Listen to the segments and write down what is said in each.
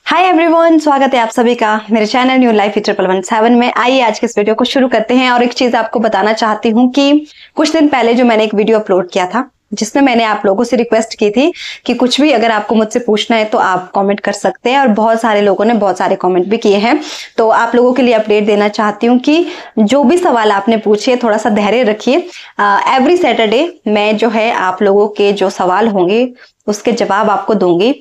Hi everyone, स्वागत है आप सभी का मेरे चैनल न्यू लाइफ 1117 में। आइए आज के इस वीडियो को शुरू करते हैं। और एक चीज आपको बताना चाहती हूँ कि कुछ दिन पहले जो मैंने एक वीडियो अपलोड किया था जिसमें मैंने आप लोगों से रिक्वेस्ट की थी कि कुछ भी अगर आपको मुझसे पूछना है तो आप कमेंट कर सकते हैं, और बहुत सारे लोगों ने बहुत सारे कमेंट भी किए हैं। तो आप लोगों के लिए अपडेट देना चाहती हूँ कि जो भी सवाल आपने पूछे थोड़ा सा धैर्य रखिए। एवरी सैटरडे मैं जो है आप लोगों के जो सवाल होंगे उसके जवाब आपको दूंगी,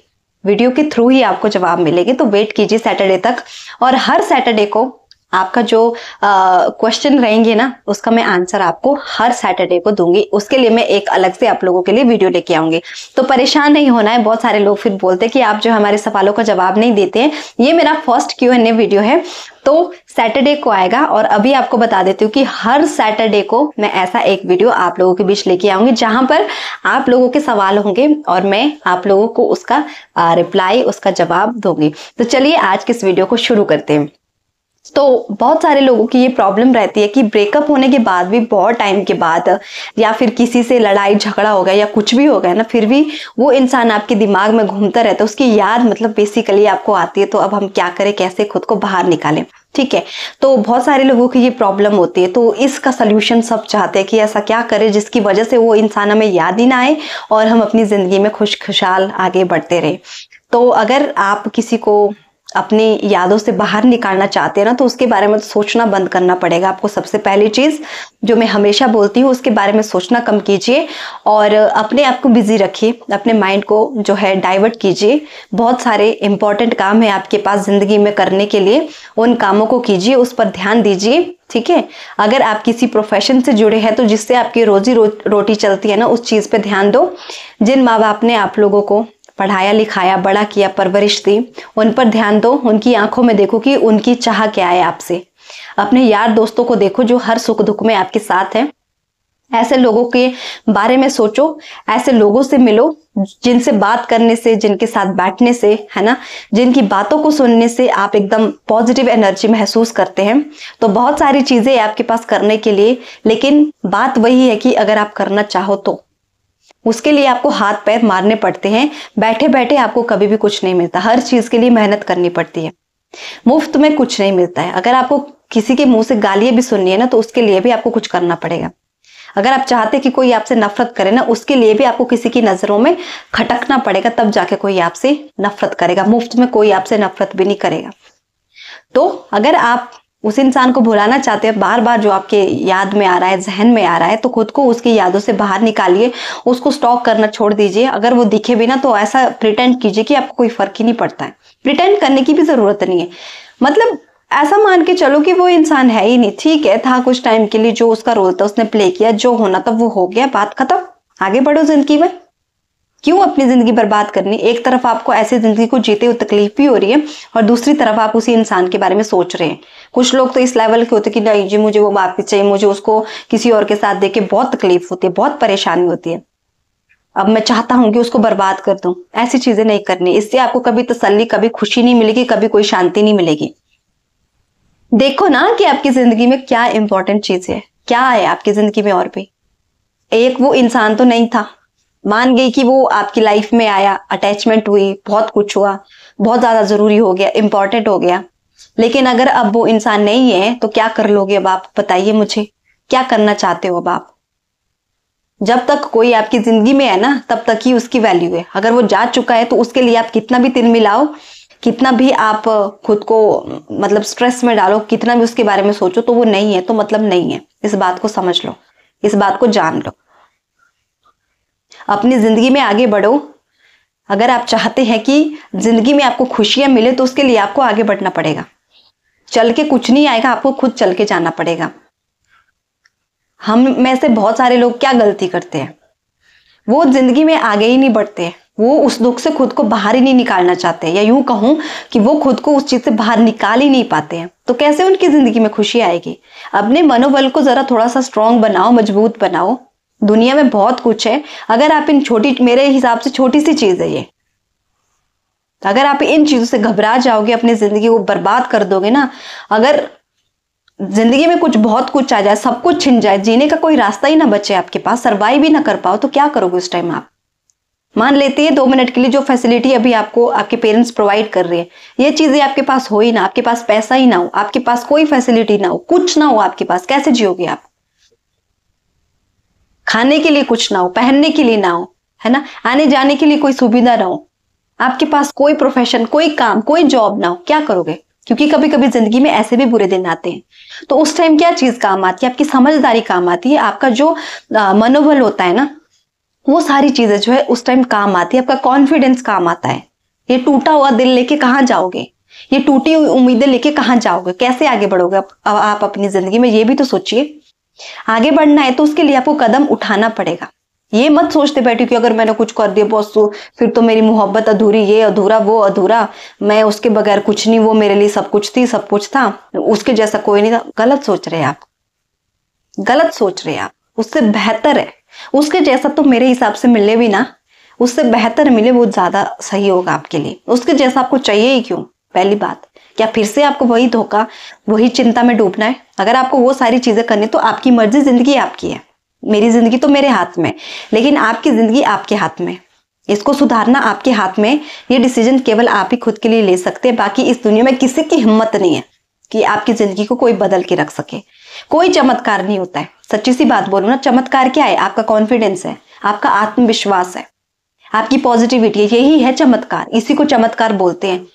वीडियो के थ्रू ही आपको जवाब मिलेंगे। तो वेट कीजिए सैटरडे तक, और हर सैटरडे को आपका जो क्वेश्चन रहेंगे ना उसका मैं आंसर आपको हर सैटरडे को दूंगी। उसके लिए मैं एक अलग से आप लोगों के लिए वीडियो लेके आऊंगी, तो परेशान नहीं होना है। बहुत सारे लोग फिर बोलते हैं कि आप जो हमारे सवालों का जवाब नहीं देते हैं। ये मेरा फर्स्ट Q&A वीडियो है, तो सैटरडे को आएगा। और अभी आपको बता देती हूँ कि हर सैटरडे को मैं ऐसा एक वीडियो आप लोगों के बीच लेके आऊंगी जहां पर आप लोगों के सवाल होंगे और मैं आप लोगों को उसका रिप्लाई, उसका जवाब दूंगी। तो चलिए आज के इस वीडियो को शुरू करते हैं। तो बहुत सारे लोगों की ये प्रॉब्लम रहती है कि ब्रेकअप होने के बाद भी बहुत टाइम के बाद, या फिर किसी से लड़ाई झगड़ा हो गया या कुछ भी हो गया ना, फिर भी वो इंसान आपके दिमाग में घूमता रहता है, उसकी याद मतलब बेसिकली आपको आती है। तो अब हम क्या करें, कैसे खुद को बाहर निकालें? ठीक है, तो बहुत सारे लोगों की ये प्रॉब्लम होती है, तो इसका सोल्यूशन सब चाहते हैं कि ऐसा क्या करें जिसकी वजह से वो इंसान हमें याद ही ना आए और हम अपनी जिंदगी में खुशहाल आगे बढ़ते रहे। तो अगर आप किसी को अपनी यादों से बाहर निकालना चाहते हैं ना, तो उसके बारे में तो सोचना बंद करना पड़ेगा आपको। सबसे पहली चीज जो मैं हमेशा बोलती हूँ, उसके बारे में सोचना कम कीजिए और अपने आप को बिजी रखिए, अपने माइंड को जो है डाइवर्ट कीजिए। बहुत सारे इंपॉर्टेंट काम है आपके पास जिंदगी में करने के लिए, उन कामों को कीजिए, उस पर ध्यान दीजिए। ठीक है, अगर आप किसी प्रोफेशन से जुड़े हैं तो जिससे आपकी रोजी रोटी चलती है ना, उस चीज पे ध्यान दो। जिन माँ बाप ने आप लोगों को पढ़ाया लिखाया, बड़ा किया, परवरिश दी, उन पर ध्यान दो। उनकी आंखों में देखो कि उनकी चाह क्या है आपसे। अपने यार दोस्तों को देखो जो हर सुख दुख में आपके साथ हैं। ऐसे लोगों के बारे में सोचो, ऐसे लोगों से मिलो जिनसे बात करने से, जिनके साथ बैठने से, है ना, जिनकी बातों को सुनने से आप एकदम पॉजिटिव एनर्जी महसूस करते हैं। तो बहुत सारी चीजें हैं आपके पास करने के लिए, लेकिन बात वही है कि अगर आप करना चाहो तो उसके लिए आपको हाथ पैर मारने पड़ते हैं। बैठे बैठे आपको कभी भी कुछ नहीं मिलता, हर चीज के लिए मेहनत करनी पड़ती है। मुफ्त में कुछ नहीं मिलता है। अगर आपको किसी के मुंह से गालियां भी सुननी है ना, तो उसके लिए भी आपको कुछ करना पड़ेगा। अगर आप चाहते कि कोई आपसे नफरत करे ना, उसके लिए भी आपको किसी की नजरों में खटकना पड़ेगा, तब जाके कोई आपसे नफरत करेगा। मुफ्त में कोई आपसे नफरत भी नहीं करेगा। तो अगर आप उस इंसान को भुलाना चाहते हैं बार बार जो आपके याद में आ रहा है, जहन में आ रहा है, तो खुद को उसकी यादों से बाहर निकालिए, उसको स्टॉक करना छोड़ दीजिए। अगर वो दिखे भी ना तो ऐसा प्रिटेंड कीजिए कि आपको कोई फर्क ही नहीं पड़ता है। प्रिटेंड करने की भी जरूरत नहीं है, मतलब ऐसा मान के चलो कि वो इंसान है ही नहीं। ठीक है, था कुछ टाइम के लिए, जो उसका रोल था उसने प्ले किया, जो होना था वो हो गया, बात खत्म। आगे बढ़ो जिंदगी में, क्यों अपनी जिंदगी बर्बाद करनी? एक तरफ आपको ऐसी जिंदगी को जीते हुए तकलीफ भी हो रही है और दूसरी तरफ आप उसी इंसान के बारे में सोच रहे हैं। कुछ लोग तो इस लेवल के होते कि नहीं जी, मुझे वो वापस चाहिए, मुझे उसको किसी और के साथ देख के बहुत तकलीफ होती है, बहुत परेशानी होती है। अब मैं चाहता हूं कि उसको बर्बाद कर दूं। ऐसी चीजें नहीं करनी, इससे आपको कभी तसल्ली, कभी खुशी नहीं मिलेगी, कभी कोई शांति नहीं मिलेगी। देखो ना कि आपकी जिंदगी में क्या इंपॉर्टेंट चीज है, क्या है आपकी जिंदगी में। और भी एक वो इंसान तो नहीं था, मान गई कि वो आपकी लाइफ में आया, अटैचमेंट हुई, बहुत कुछ हुआ, बहुत ज्यादा जरूरी हो गया, इंपॉर्टेंट हो गया। लेकिन अगर अब वो इंसान नहीं है तो क्या कर लोगे अब आप? बताइए मुझे, क्या करना चाहते हो अब आप? जब तक कोई आपकी जिंदगी में है ना, तब तक ही उसकी वैल्यू है। अगर वो जा चुका है तो उसके लिए आप कितना भी तिल मिलाओ, कितना भी आप खुद को मतलब स्ट्रेस में डालो, कितना भी उसके बारे में सोचो, तो वो नहीं है तो मतलब नहीं है। इस बात को समझ लो, इस बात को जान लो। अपनी जिंदगी में आगे बढ़ो। अगर आप चाहते हैं कि जिंदगी में आपको खुशियां मिले तो उसके लिए आपको आगे बढ़ना पड़ेगा। चल के कुछ नहीं आएगा, आपको खुद चल के जाना पड़ेगा। हम में से बहुत सारे लोग क्या गलती करते हैं, वो जिंदगी में आगे ही नहीं बढ़ते, वो उस दुख से खुद को बाहर ही नहीं निकालना चाहते, या यूं कहूं कि वो खुद को उस चीज से बाहर निकाल ही नहीं पाते हैं। तो कैसे उनकी जिंदगी में खुशी आएगी? अपने मनोबल को जरा थोड़ा सा स्ट्रांग बनाओ, मजबूत बनाओ। दुनिया में बहुत कुछ है, अगर आप इन छोटी, मेरे हिसाब से छोटी सी चीज है ये, अगर आप इन चीजों से घबरा जाओगे, अपनी जिंदगी को बर्बाद कर दोगे ना, अगर जिंदगी में कुछ बहुत कुछ आ जाए, सब कुछ छिन जाए, जीने का कोई रास्ता ही ना बचे आपके पास, सरवाइव भी ना कर पाओ, तो क्या करोगे उस टाइम आप? मान लेते हैं 2 मिनट के लिए जो फैसिलिटी अभी आपको आपके पेरेंट्स प्रोवाइड कर रहे हैं, ये चीजें आपके पास हो ही ना, आपके पास पैसा ही ना हो, आपके पास कोई फैसिलिटी ना हो, कुछ ना हो आपके पास, कैसे जियोगे आप? खाने के लिए कुछ ना हो, पहनने के लिए ना हो, है ना, आने जाने के लिए कोई सुविधा ना हो, आपके पास कोई प्रोफेशन, कोई काम, कोई जॉब ना हो, क्या करोगे? क्योंकि कभी कभी जिंदगी में ऐसे भी बुरे दिन आते हैं। तो उस टाइम क्या चीज काम आती है? आपकी समझदारी काम आती है, आपका जो मनोबल होता है ना, वो सारी चीजें जो है उस टाइम काम आती है, आपका कॉन्फिडेंस काम आता है। ये टूटा हुआ दिल लेके कहाँ जाओगे? ये टूटी हुई उम्मीदें लेके कहाँ जाओगे? कैसे आगे बढ़ोगे आप अपनी जिंदगी में? ये भी तो सोचिए। आगे बढ़ना है तो उसके लिए आपको कदम उठाना पड़ेगा। ये मत सोचते बैठो कि अगर मैंने कुछ कर दिया बॉस तो फिर तो मेरी मोहब्बत अधूरी, ये अधूरा, वो अधूरा, मैं उसके बगैर कुछ नहीं, वो मेरे लिए सब कुछ थी, सब कुछ था, उसके जैसा कोई नहीं था। गलत सोच रहे हैं आप, गलत सोच रहे हैं आप। उससे बेहतर है, उसके जैसा तो मेरे हिसाब से मिले भी ना, उससे बेहतर मिले वो ज्यादा सही होगा आपके लिए। उसके जैसा आपको चाहिए ही क्यों? पहली बात, क्या फिर से आपको वही धोखा, वही चिंता में डूबना है? अगर आपको वो सारी चीजें करनी तो आपकी मर्जी, जिंदगी आपकी है। मेरी जिंदगी तो मेरे हाथ में, लेकिन आपकी जिंदगी आपके हाथ में। इसको सुधारना आपके हाथ में। ये डिसीजन केवल आप ही खुद के लिए ले सकते हैं। बाकी इस दुनिया में किसी की हिम्मत नहीं है कि आपकी जिंदगी को कोई बदल के रख सके। कोई चमत्कार नहीं होता है। सच्ची सी बात बोलूं ना, चमत्कार क्या है? आपका कॉन्फिडेंस है, आपका आत्मविश्वास है, आपकी पॉजिटिविटी है, यही है चमत्कार। इसी को चमत्कार बोलते हैं।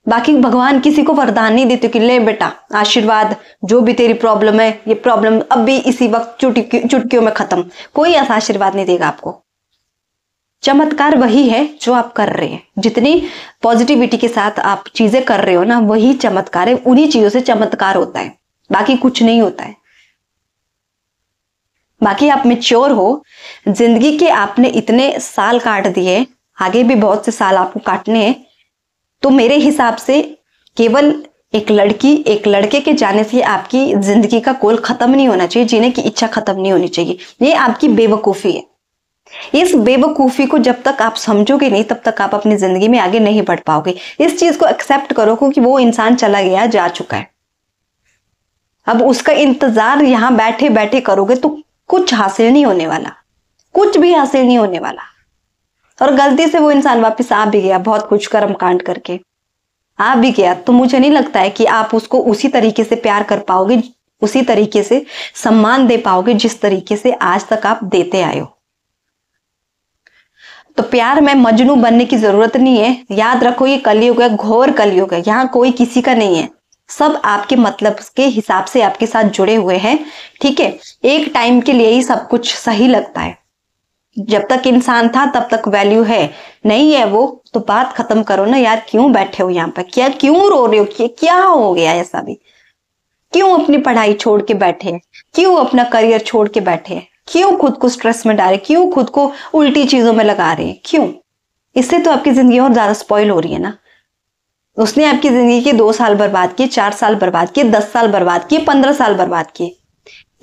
बाकी भगवान किसी को वरदान नहीं देते कि ले बेटा आशीर्वाद, जो भी तेरी प्रॉब्लम है, ये प्रॉब्लम अब भी इसी वक्त चुटकियों में खत्म। कोई ऐसा आशीर्वाद नहीं देगा आपको। चमत्कार वही है जो आप कर रहे हैं। जितनी पॉजिटिविटी के साथ आप चीजें कर रहे हो ना, वही चमत्कार है। उन्हीं चीजों से चमत्कार होता है, बाकी कुछ नहीं होता है। बाकी आप मैच्योर हो, जिंदगी के आपने इतने साल काट दिए, आगे भी बहुत से साल आपको काटने हैं। तो मेरे हिसाब से केवल एक लड़की, एक लड़के के जाने से आपकी जिंदगी का गोल खत्म नहीं होना चाहिए, जीने की इच्छा खत्म नहीं होनी चाहिए। ये आपकी बेवकूफी है। इस बेवकूफी को जब तक आप समझोगे नहीं, तब तक आप अपनी जिंदगी में आगे नहीं बढ़ पाओगे। इस चीज को एक्सेप्ट करो क्योंकि वो इंसान चला गया, जा चुका है। अब उसका इंतजार यहां बैठे बैठे करोगे तो कुछ हासिल नहीं होने वाला, कुछ भी हासिल नहीं होने वाला। और गलती से वो इंसान वापस आ भी गया, बहुत कुछ कर्म कांड करके आ भी गया, तो मुझे नहीं लगता है कि आप उसको उसी तरीके से प्यार कर पाओगे, उसी तरीके से सम्मान दे पाओगे जिस तरीके से आज तक आप देते आए हो। तो प्यार में मजनू बनने की जरूरत नहीं है। याद रखो, ये कलयुग है, घोर कलयुग है। यहाँ कोई किसी का नहीं है, सब आपके मतलब के हिसाब से आपके साथ जुड़े हुए हैं। ठीक है, एक टाइम के लिए ही सब कुछ सही लगता है। जब तक इंसान था तब तक वैल्यू है, नहीं है वो तो बात खत्म करो ना यार। क्यों बैठे हो यहाँ पे? क्या क्यों रो रहे हो? क्या हो गया ऐसा भी? क्यों अपनी पढ़ाई छोड़ के बैठे हैं? क्यों अपना करियर छोड़ के बैठे हैं? क्यों खुद को स्ट्रेस में डाले? क्यों खुद को उल्टी चीजों में लगा रहे हैं? क्यों? इससे तो आपकी जिंदगी और ज्यादा स्पॉइल हो रही है ना। उसने आपकी जिंदगी के 2 साल बर्बाद किए, 4 साल बर्बाद किए, 10 साल बर्बाद किए, 15 साल बर्बाद किए,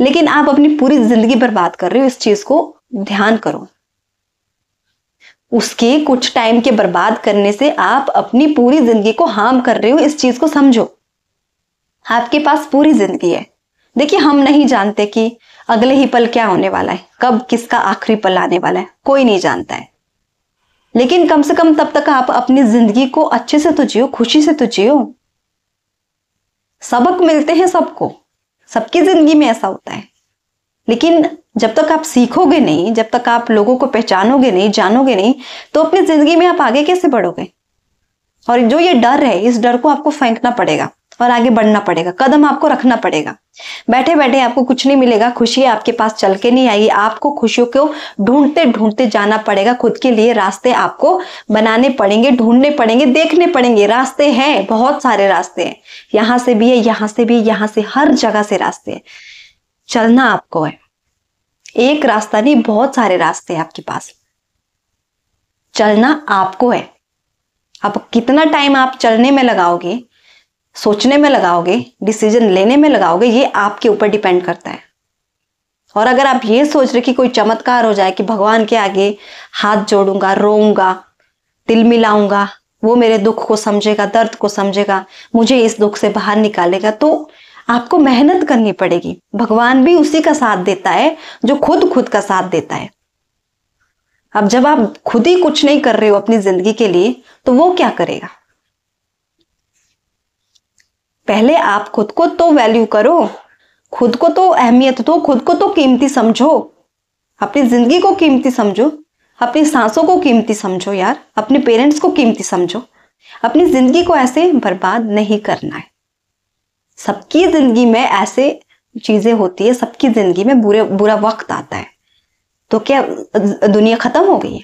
लेकिन आप अपनी पूरी जिंदगी बर्बाद कर रहे हो। इस चीज को ध्यान करो। उसके कुछ टाइम के बर्बाद करने से आप अपनी पूरी जिंदगी को हार्म कर रहे हो। इस चीज को समझो। आपके पास पूरी जिंदगी है। देखिए, हम नहीं जानते कि अगले ही पल क्या होने वाला है, कब किसका आखिरी पल आने वाला है, कोई नहीं जानता है। लेकिन कम से कम तब तक आप अपनी जिंदगी को अच्छे से तो जियो, खुशी से तो जियो। सबक मिलते हैं सबको, सबकी जिंदगी में ऐसा होता है। लेकिन जब तक आप सीखोगे नहीं, जब तक आप लोगों को पहचानोगे नहीं, जानोगे नहीं, तो अपनी जिंदगी में आप आगे कैसे बढ़ोगे? और जो ये डर है, इस डर को आपको फेंकना पड़ेगा और आगे बढ़ना पड़ेगा। कदम आपको रखना पड़ेगा। बैठे बैठे आपको कुछ नहीं मिलेगा। खुशी आपके पास चल के नहीं आएगी। आपको खुशियों को ढूंढते ढूंढते जाना पड़ेगा। खुद के लिए रास्ते आपको बनाने पड़ेंगे, ढूंढने पड़ेंगे, देखने पड़ेंगे। रास्ते हैं, बहुत सारे रास्ते हैं। यहां से भी है, यहां से भी, यहां से, हर जगह से रास्ते हैं। चलना आपको है। एक रास्ता नहीं, बहुत सारे रास्ते हैं आपके पास। चलना आपको है। अब कितना टाइम आप चलने में लगाओगे, सोचने में लगाओगे, डिसीजन लेने में लगाओगे, ये आपके ऊपर डिपेंड करता है। और अगर आप ये सोच रहे कि कोई चमत्कार हो जाए कि भगवान के आगे हाथ जोड़ूंगा, रोऊंगा, दिल मिलाऊंगा, वो मेरे दुख को समझेगा, दर्द को समझेगा, मुझे इस दुख से बाहर निकालेगा, तो आपको मेहनत करनी पड़ेगी। भगवान भी उसी का साथ देता है जो खुद का साथ देता है। अब जब आप खुद ही कुछ नहीं कर रहे हो अपनी जिंदगी के लिए, तो वो क्या करेगा? पहले आप खुद को तो वैल्यू करो, खुद को तो अहमियत दो, खुद को तो कीमती समझो, अपनी जिंदगी को कीमती समझो, अपनी सांसों को कीमती समझो यार, अपने पेरेंट्स को कीमती समझो। अपनी जिंदगी को ऐसे बर्बाद नहीं करना है। सबकी जिंदगी में ऐसे चीजें होती है, सबकी जिंदगी में बुरा वक्त आता है। तो क्या दुनिया खत्म हो गई है?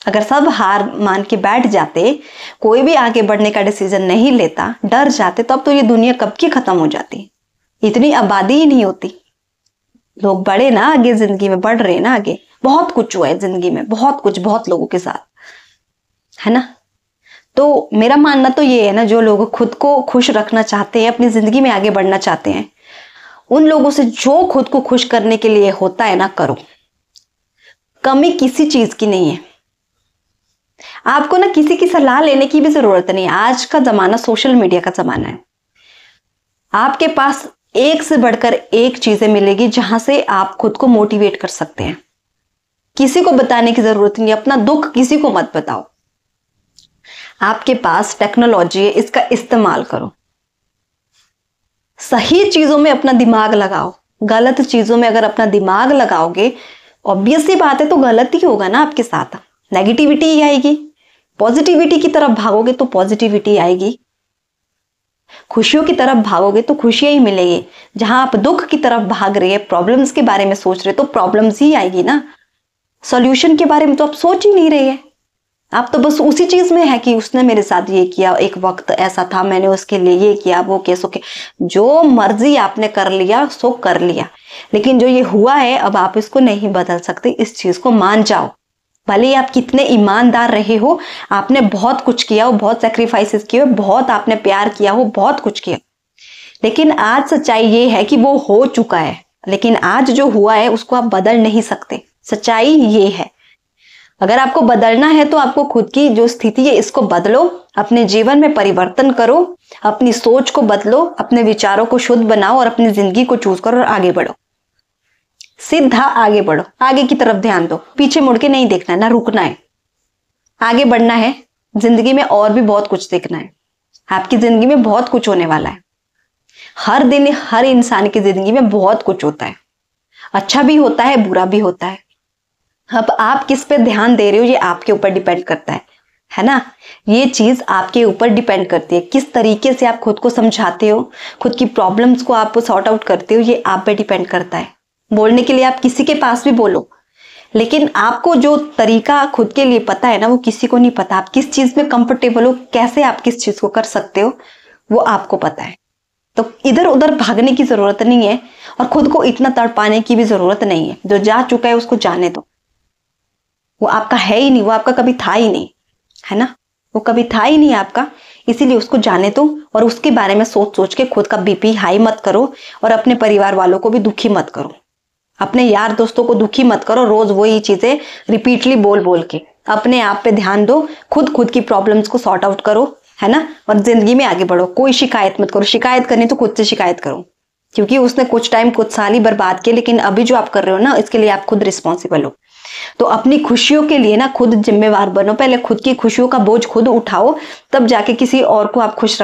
अगर सब हार मान के बैठ जाते, कोई भी आगे बढ़ने का डिसीजन नहीं लेता, डर जाते, तब तो ये दुनिया कब की खत्म हो जाती। इतनी आबादी ही नहीं होती। लोग बढ़े ना आगे, जिंदगी में बढ़ रहे ना आगे। बहुत कुछ हुआ है जिंदगी में, बहुत कुछ, बहुत लोगों के साथ, है ना। तो मेरा मानना तो ये है ना, जो लोग खुद को खुश रखना चाहते हैं, अपनी जिंदगी में आगे बढ़ना चाहते हैं, उन लोगों से जो खुद को खुश करने के लिए होता है ना, करो। कमी किसी चीज की नहीं है। आपको ना किसी की सलाह लेने की भी जरूरत नहीं है। आज का जमाना सोशल मीडिया का जमाना है। आपके पास एक से बढ़कर एक चीजें मिलेगी जहां से आप खुद को मोटिवेट कर सकते हैं। किसी को बताने की जरूरत नहीं है। अपना दुख किसी को मत बताओ। आपके पास टेक्नोलॉजी है, इसका इस्तेमाल करो। सही चीजों में अपना दिमाग लगाओ। गलत चीजों में अगर अपना दिमाग लगाओगे, ऑब्वियस सी बात है, तो गलत ही होगा ना आपके साथ। नेगेटिविटी ही आएगी। पॉजिटिविटी की तरफ भागोगे तो पॉजिटिविटी आएगी। खुशियों की तरफ भागोगे तो खुशियां ही मिलेगी। जहां आप दुख की तरफ भाग रहे हैं, प्रॉब्लम्स के बारे में सोच रहे, तो प्रॉब्लम्स ही आएगी ना। सॉल्यूशन के बारे में तो आप सोच ही नहीं रहे हैं। आप तो बस उसी चीज में है कि उसने मेरे साथ ये किया, एक वक्त ऐसा था, मैंने उसके लिए ये किया, वो किया, सो किया। जो मर्जी आपने कर लिया सो कर लिया, लेकिन जो ये हुआ है अब आप इसको नहीं बदल सकते। इस चीज को मान जाओ। भले ही आप कितने ईमानदार रहे हो, आपने बहुत कुछ किया हो, बहुत सेक्रीफाइसेस किए हो, बहुत आपने प्यार किया हो, बहुत कुछ किया, लेकिन आज सच्चाई ये है कि वो हो चुका है। लेकिन आज जो हुआ है उसको आप बदल नहीं सकते। सच्चाई ये है। अगर आपको बदलना है तो आपको खुद की जो स्थिति है इसको बदलो, अपने जीवन में परिवर्तन करो, अपनी सोच को बदलो, अपने विचारों को शुद्ध बनाओ और अपनी जिंदगी को चूज करो और आगे बढ़ो। सीधा आगे बढ़ो, आगे की तरफ ध्यान दो। पीछे मुड़ के नहीं देखना है, ना रुकना है, आगे बढ़ना है। जिंदगी में और भी बहुत कुछ देखना है। आपकी जिंदगी में बहुत कुछ होने वाला है। हर दिन हर इंसान की जिंदगी में बहुत कुछ होता है। अच्छा भी होता है, बुरा भी होता है। अब आप किस पे ध्यान दे रहे हो ये आपके ऊपर डिपेंड करता है ना। ये चीज आपके ऊपर डिपेंड करती है। किस तरीके से आप खुद को समझाते हो, खुद की प्रॉब्लम्स को आप सॉर्ट आउट करते हो, ये आप पे डिपेंड करता है। बोलने के लिए आप किसी के पास भी बोलो, लेकिन आपको जो तरीका खुद के लिए पता है ना, वो किसी को नहीं पता। आप किस चीज में कंफर्टेबल हो, कैसे आप किस चीज को कर सकते हो, वो आपको पता है। तो इधर उधर भागने की जरूरत नहीं है और खुद को इतना तड़पाने की भी जरूरत नहीं है। जो जा चुका है उसको जाने दो। वो आपका है ही नहीं, वो आपका कभी था ही नहीं, है ना। वो कभी था ही नहीं आपका, इसीलिए उसको जाने दो। और उसके बारे में सोच सोच के खुद का बीपी हाई मत करो और अपने परिवार वालों को भी दुखी मत करो। अपने यार दोस्तों को दुखी मत करो रोज वही चीजें रिपीटली बोल बोल के। अपने आप पे ध्यान दो, खुद की प्रॉब्लम्स को सॉर्ट आउट करो, है ना। और जिंदगी में आगे बढ़ो। कोई शिकायत मत करो। शिकायत करनी तो खुद से शिकायत करो, क्योंकि उसने कुछ टाइम कुछ साल ही बर्बाद किए, लेकिन अभी जो आप कर रहे हो ना, इसके लिए आप खुद रिस्पॉन्सिबल हो। तो अपनी खुशियों के लिए ना खुद जिम्मेवार बनो। पहले खुद की खुशियों का बोझ खुद उठाओ, तब जाके किसी और को आप खुश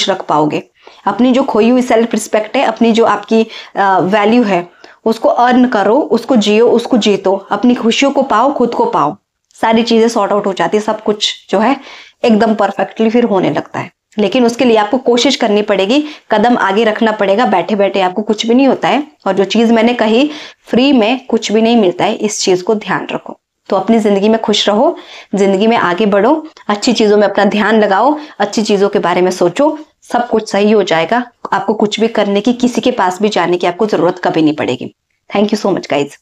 रख पाओगे। अपनी जो खोई हुई सेल्फ रिस्पेक्ट है, अपनी जो आपकी वैल्यू है, उसको अर्न करो, उसको जियो, उसको जीतो। अपनी खुशियों को पाओ, खुद को पाओ। सारी चीजें सॉर्ट आउट हो जाती है। सब कुछ जो है एकदम परफेक्टली फिर होने लगता है। लेकिन उसके लिए आपको कोशिश करनी पड़ेगी, कदम आगे रखना पड़ेगा। बैठे बैठे आपको कुछ भी नहीं होता है। और जो चीज मैंने कही, फ्री में कुछ भी नहीं मिलता है, इस चीज को ध्यान रखो। तो अपनी जिंदगी में खुश रहो, जिंदगी में आगे बढ़ो, अच्छी चीजों में अपना ध्यान लगाओ, अच्छी चीजों के बारे में सोचो। सब कुछ सही हो जाएगा। आपको कुछ भी करने की, किसी के पास भी जाने की आपको जरूरत कभी नहीं पड़ेगी। Thank you so much guys.